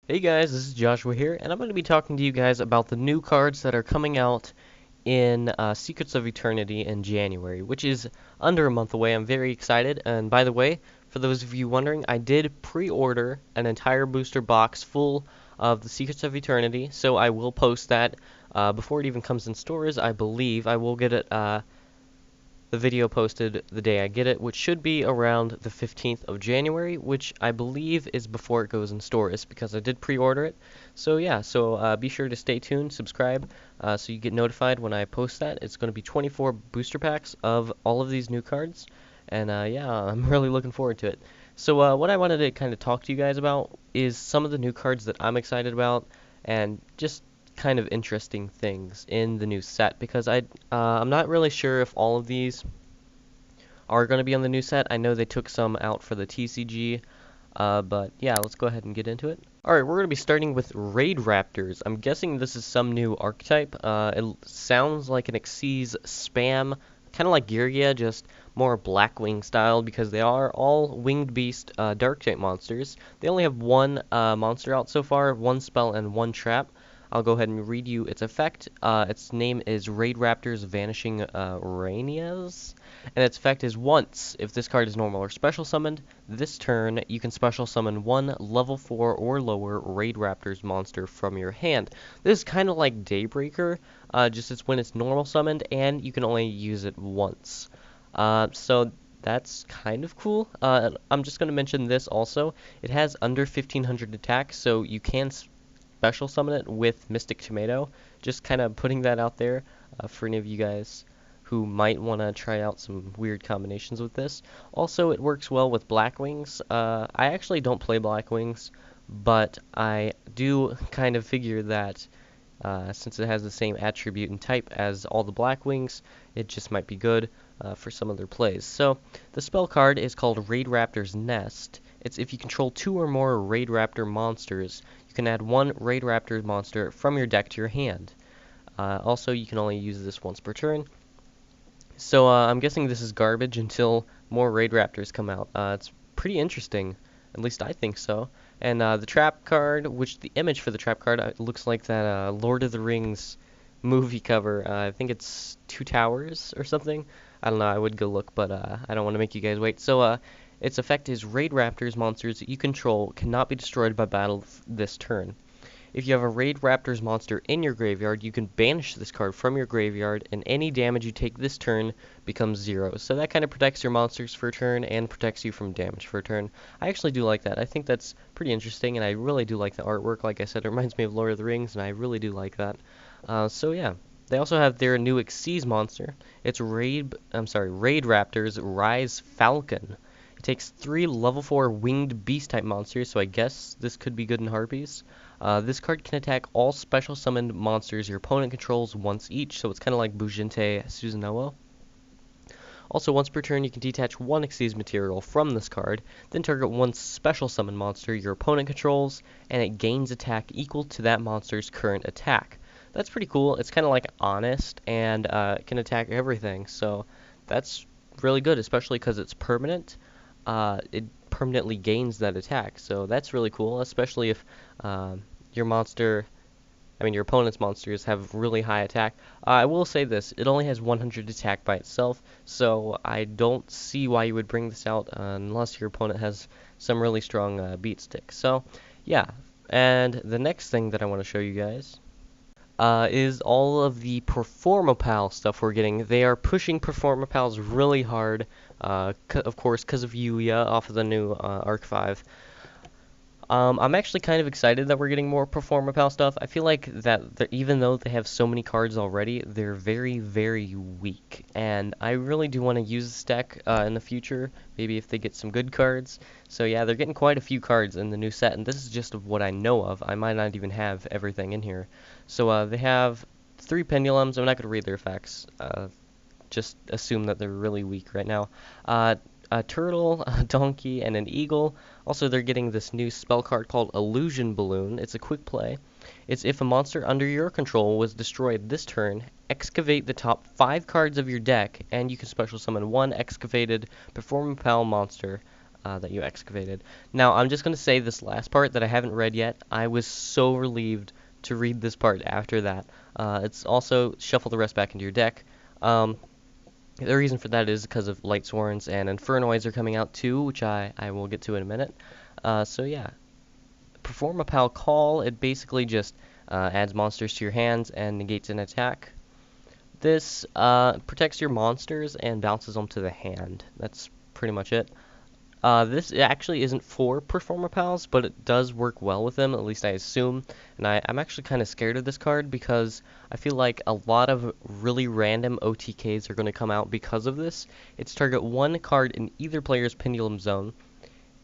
Hey guys, this is Joshua here, and I'm going to be talking to you guys about the new cards that are coming out in Secrets of Eternity in January, which is under a month away. I'm very excited, and by the way, for those of you wondering, I did pre-order an entire booster box full of the Secrets of Eternity, so I will post that before it even comes in stores. I believe I will get it the video posted the day I get it, which should be around the 15th of January, which I believe is before it goes in stores because I did pre-order it. So yeah, be sure to stay tuned, subscribe, so you get notified when I post that. It's going to be 24 booster packs of all of these new cards, and yeah, I'm really looking forward to it. So what I wanted to kind of talk to you guys about is some of the new cards that I'm excited about, and just kind of interesting things in the new set because I'm not really sure if all of these are going to be on the new set. I know they took some out for the TCG, but yeah, let's go ahead and get into it. Alright, we're going to be starting with Raid Raptors. I'm guessing this is some new archetype. It sounds like an Xyz spam, kind of like Girgia, just more Blackwing style because they are all Winged Beast Dark type monsters. They only have one monster out so far, one spell and one trap. I'll go ahead and read you its effect. Its name is Raid Raptor's Vanishing Ranias, and its effect is once, if this card is normal or special summoned, this turn you can special summon one level 4 or lower Raid Raptor's monster from your hand. This is kind of like Daybreaker, just it's when it's normal summoned, and you can only use it once. So that's kind of cool. I'm just going to mention this also. It has under 1500 attack, so you can special summon it with Mystic Tomato. Just kind of putting that out there for any of you guys who might want to try out some weird combinations with this. Also, it works well with Blackwings. I actually don't play Blackwings, but I do kind of figure that since it has the same attribute and type as all the Blackwings, it just might be good for some of their plays. So, the spell card is called Raid Raptor's Nest. It's if you control 2 or more Raid Raptor monsters, you can add one Raid Raptor monster from your deck to your hand. Also, you can only use this once per turn. So I'm guessing this is garbage until more Raid Raptors come out. It's pretty interesting, at least I think so. And the trap card, which the image for the trap card looks like that Lord of the Rings movie cover. I think it's Two Towers or something. I don't know. I would go look, but I don't want to make you guys wait. So its effect is Raid Raptors monsters that you control cannot be destroyed by battle this turn. If you have a Raid Raptors monster in your graveyard, you can banish this card from your graveyard, and any damage you take this turn becomes 0. So that kind of protects your monsters for a turn and protects you from damage for a turn. I actually do like that. I think that's pretty interesting, and I really do like the artwork. Like I said, it reminds me of Lord of the Rings, and I really do like that. So yeah. They also have their new Xyz monster. It's Raid Raptors Rise Falcon. It takes 3 level 4 winged beast type monsters, so I guess this could be good in Harpies. This card can attack all special summoned monsters your opponent controls once each, so it's kind of like Bujinte Susanoo. Also, once per turn, you can detach one Xyz material from this card, then target one special summon monster your opponent controls, and it gains attack equal to that monster's current attack. That's pretty cool. It's kind of like Honest, and it can attack everything, so that's really good, especially because it's permanent. It permanently gains that attack, so that's really cool, especially if your monster, your opponent's monsters have really high attack. I will say this, it only has 100 attack by itself, so I don't see why you would bring this out unless your opponent has some really strong beat stick. So, yeah, and the next thing that I want to show you guys is all of the Performapal stuff we're getting. They are pushing Performapals really hard, of course, because of Yuya off of the new Arc 5. I'm actually kind of excited that we're getting more Performapal stuff. I feel like that even though they have so many cards already, they're very, very weak. And I really do want to use this deck in the future, maybe if they get some good cards. So yeah, they're getting quite a few cards in the new set, and this is just of what I know of. I might not even have everything in here. So they have 3 Pendulums. I'm not going to read their effects. Just assume that they're really weak right now. A turtle, a donkey, and an eagle. Also, they're getting this new spell card called Illusion Balloon. It's a quick play. It's if a monster under your control was destroyed this turn, excavate the top 5 cards of your deck, and you can special summon one excavated Performapal monster that you excavated. Now, I'm just going to say this last part that I haven't read yet. I was so relieved to read this part after that. It's also shuffle the rest back into your deck. The reason for that is because of Lightsworns and Infernoids are coming out too, which I will get to in a minute. So yeah, perform a pal call. It basically just adds monsters to your hands and negates an attack. This protects your monsters and bounces them to the hand. That's pretty much it. This actually isn't for Performer Pals, but it does work well with them, at least I assume. And I'm actually kind of scared of this card because I feel like a lot of really random OTKs are going to come out because of this. It's target one card in either player's Pendulum Zone,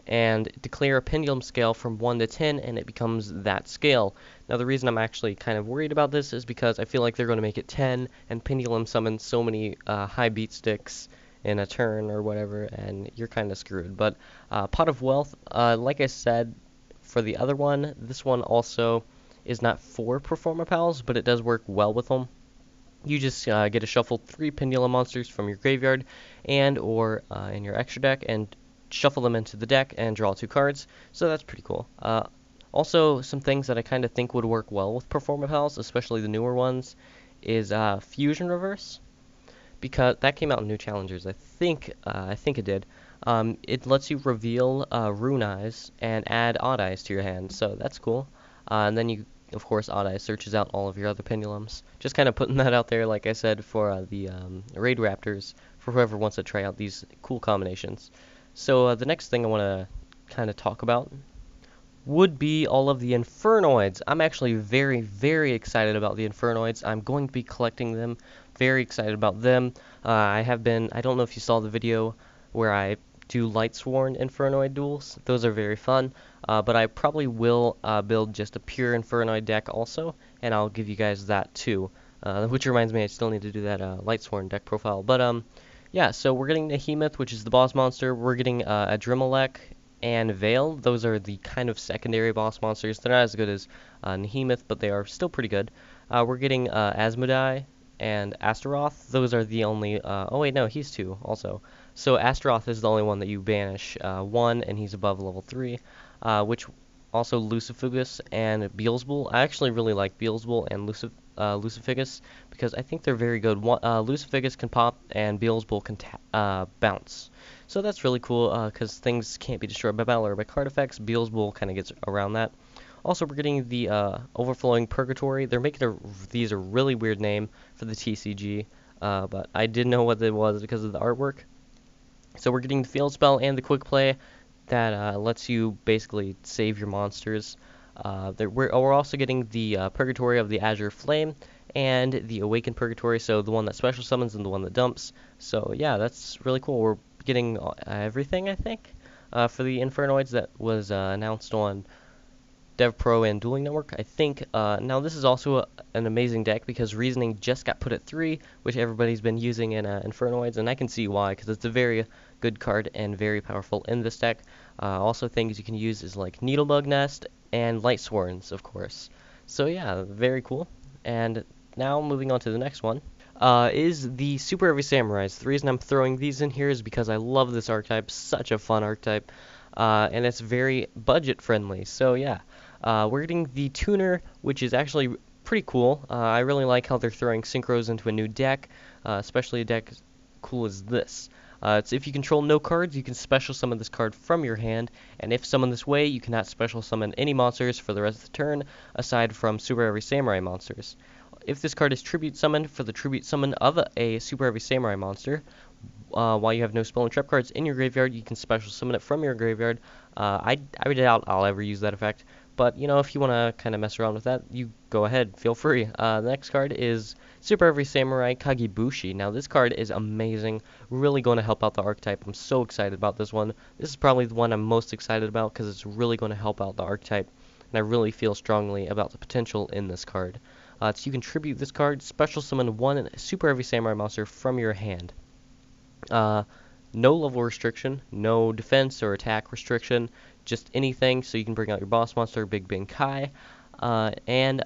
and declare a pendulum scale from 1 to 10, and it becomes that scale. Now, the reason I'm actually kind of worried about this is because I feel like they're going to make it 10 and pendulum summon so many high beat sticks in a turn or whatever, and you're kind of screwed. But Pot of Wealth, like I said, for the other one, this one also is not for Performer Pals, but it does work well with them. You just get to shuffle 3 pendulum monsters from your graveyard and or in your extra deck, and shuffle them into the deck and draw 2 cards, so that's pretty cool. Also, some things that I kind of think would work well with Performer Pals, especially the newer ones, is Fusion Reverse, because that came out in New Challengers. I think it did. It lets you reveal Rune Eyes and add Odd Eyes to your hand, so that's cool. And then you, of course, Odd Eyes searches out all of your other pendulums. Just kind of putting that out there, like I said, for the Raid Raptors, for whoever wants to try out these cool combinations. So the next thing I want to kind of talk about would be all of the Infernoids. I'm actually very, very excited about the Infernoids. I'm going to be collecting them. Very excited about them. I don't know if you saw the video where I do Lightsworn Infernoid duels. Those are very fun. But I probably will build just a pure Infernoid deck also, and I'll give you guys that too. Which reminds me, I still need to do that Lightsworn deck profile. But yeah, so we're getting Nehemoth, which is the boss monster. We're getting Adremalech and Veil. Those are the kind of secondary boss monsters. They're not as good as Nehemoth, but they are still pretty good. We're getting Asmodai and Astaroth. Those are the only... oh wait, no, he's 2 also. So Astaroth is the only one that you banish 1, and he's above level 3. Which also Lucifugus and Beelzebul. I actually really like Beelzebul and Lucifugus because I think they're very good. Lucifugus can pop and Beelzebul can bounce. So that's really cool because things can't be destroyed by battle or by card effects. Beelzebul kind of gets around that. Also, we're getting the Overflowing Purgatory. They're making these a really weird name for the TCG, but I didn't know what it was because of the artwork. So we're getting the Field Spell and the Quick Play that lets you basically save your monsters. We're also getting the Purgatory of the Azure Flame and the Awakened Purgatory, so the one that special summons and the one that dumps. So yeah, that's really cool. We're getting everything, I think, for the Infernoids that was announced on DevPro and Dueling Network, I think. Now this is also an amazing deck because Reasoning just got put at 3, which everybody's been using in Infernoids, and I can see why, because it's a very good card and very powerful in this deck. Also things you can use is like Needlebug Nest and Lightsworns, of course. So yeah, very cool. And now moving on to the next one. Is the Super Heavy Samurais. The reason I'm throwing these in here is because I love this archetype, such a fun archetype, and it's very budget friendly. So yeah, we're getting the Tuner, which is actually pretty cool. I really like how they're throwing synchros into a new deck, especially a deck as cool as this. It's if you control no cards, you can special summon this card from your hand, and if summoned this way, you cannot special summon any monsters for the rest of the turn, aside from Super Heavy Samurai monsters. If this card is Tribute Summoned for the Tribute Summon of a Super Heavy Samurai monster, while you have no spell and trap cards in your graveyard, you can special summon it from your graveyard. I doubt I'll ever use that effect, but you know, if you want to kind of mess around with that, you go ahead, feel free. The next card is Super Heavy Samurai Kagebushi. Now this card is amazing, really going to help out the archetype. I'm so excited about this one. This is probably the one I'm most excited about because it's really going to help out the archetype, and I really feel strongly about the potential in this card. So you can tribute this card, special summon 1 Super Heavy Samurai monster from your hand. No level restriction, no defense or attack restriction, just anything, so you can bring out your boss monster, Big Ben Kai, and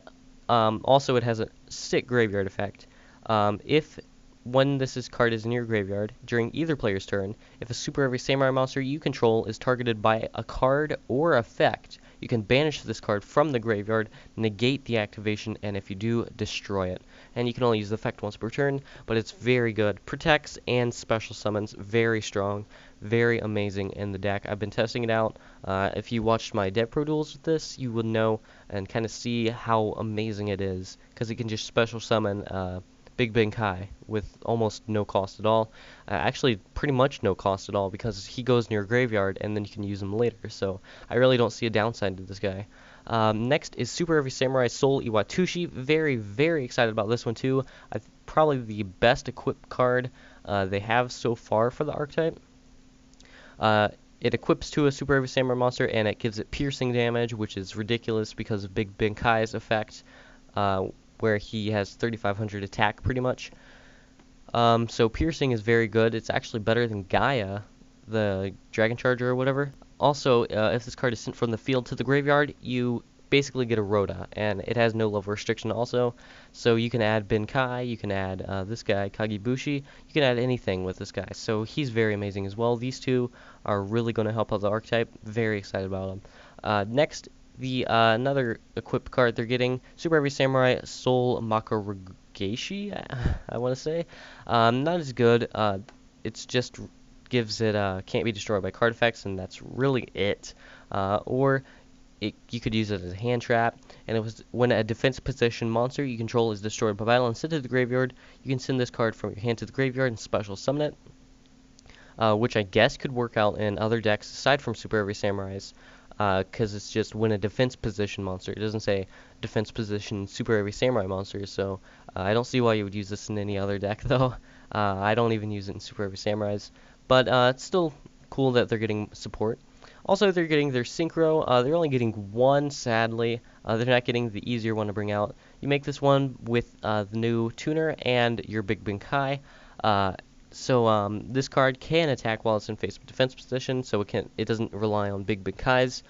also it has a sick graveyard effect. If when card is in your graveyard during either player's turn, if a Super Heavy Samurai monster you control is targeted by a card or effect, you can banish this card from the graveyard, negate the activation, and if you do, destroy it. And you can only use the effect once per turn, but it's very good. Protects and special summons, very strong, very amazing in the deck. I've been testing it out. If you watched my Dev Pro Duels with this, you would know and kind of see how amazing it is, because it can just special summon Big Ben Kai with almost no cost at all. Actually, pretty much no cost at all, because he goes near graveyard and then you can use him later. So I really don't see a downside to this guy. Next is Super Heavy Samurai Soul Iwatushi. Very, very excited about this one too. Probably the best equipped card they have so far for the archetype. It equips to a Super Heavy Samurai monster and it gives it piercing damage, which is ridiculous because of Big Ben Kai's effect. Where he has 3,500 attack pretty much. So piercing is very good. It's actually better than Gaia, the Dragon Charger or whatever. Also, if this card is sent from the field to the graveyard, you basically get a Rhoda, and it has no level restriction also. So you can add Ben Kai, you can add this guy, Kagebushi, you can add anything with this guy. So he's very amazing as well. These two are really going to help out the archetype. Very excited about them. Next, another equipped card they're getting, Super Heavy Samurai Soul Makurogeshi, I want to say. Not as good. It's just gives it can't be destroyed by card effects, and that's really it. You could use it as a hand trap, and it was when a defense position monster you control is destroyed by battle and sent to the graveyard, you can send this card from your hand to the graveyard and special summon it, which I guess could work out in other decks aside from Super Heavy Samurais. Because it's just when a defense position monster. It doesn't say defense position Super Heavy Samurai monsters, so I don't see why you would use this in any other deck, though. I don't even use it in Super Heavy Samurais, but it's still cool that they're getting support. Also, they're getting their Synchro. They're only getting one, sadly. They're not getting the easier one to bring out. You make this one with the new tuner and your Big Ben Kai. So this card can attack while it's in face defense position, so it doesn't rely on Big Ben Kai's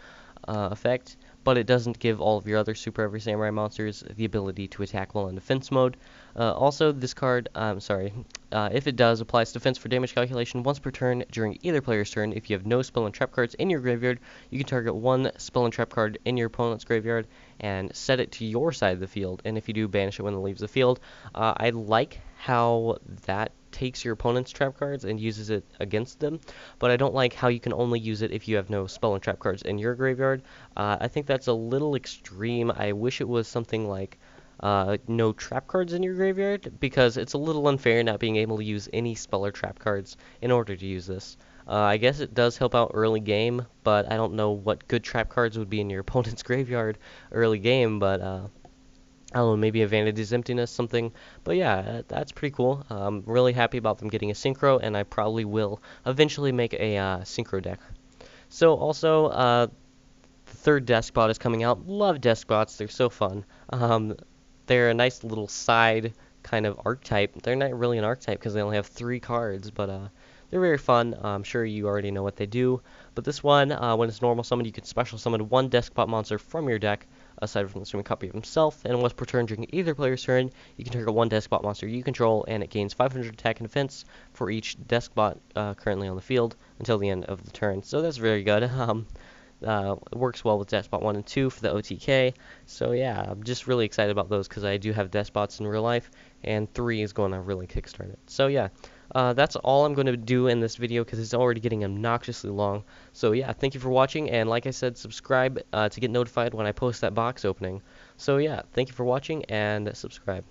effect, but it doesn't give all of your other Super Heavy Samurai monsters the ability to attack while in defense mode. Also, this card, if it does, applies defense for damage calculation once per turn during either player's turn. If you have no spell and trap cards in your graveyard, you can target one spell and trap card in your opponent's graveyard and set it to your side of the field, and if you do, banish it when it leaves the field. I like how that takes your opponent's trap cards and uses it against them, but I don't like how you can only use it if you have no spell and trap cards in your graveyard. I think that's a little extreme. I wish it was something like no trap cards in your graveyard, because it's a little unfair not being able to use any spell or trap cards in order to use this. I guess it does help out early game, but I don't know what good trap cards would be in your opponent's graveyard early game, but I don't know, maybe a Vanity's Emptiness, something. But yeah, that's pretty cool. I'm really happy about them getting a Synchro, and I probably will eventually make a Synchro deck. So also, the third Deskbot is coming out. Love Deskbots, they're so fun. They're a nice little side kind of archetype. They're not really an archetype because they only have 3 cards, but they're very fun. I'm sure you already know what they do. But this one, when it's normal summon, you can special summon one Deskbot monster from your deck, aside from the streaming copy of himself, and once per turn during either player's turn, you can target one Deskbot monster you control, and it gains 500 attack and defense for each Deskbot currently on the field until the end of the turn. So that's very good. It works well with Deskbot 1 and 2 for the OTK. So yeah, I'm just really excited about those because I do have Deskbots in real life, and 3 is going to really kickstart it. So yeah, that's all I'm going to do in this video because it's already getting obnoxiously long. So yeah, thank you for watching, and like I said, subscribe to get notified when I post that box opening. So yeah, thank you for watching, and subscribe.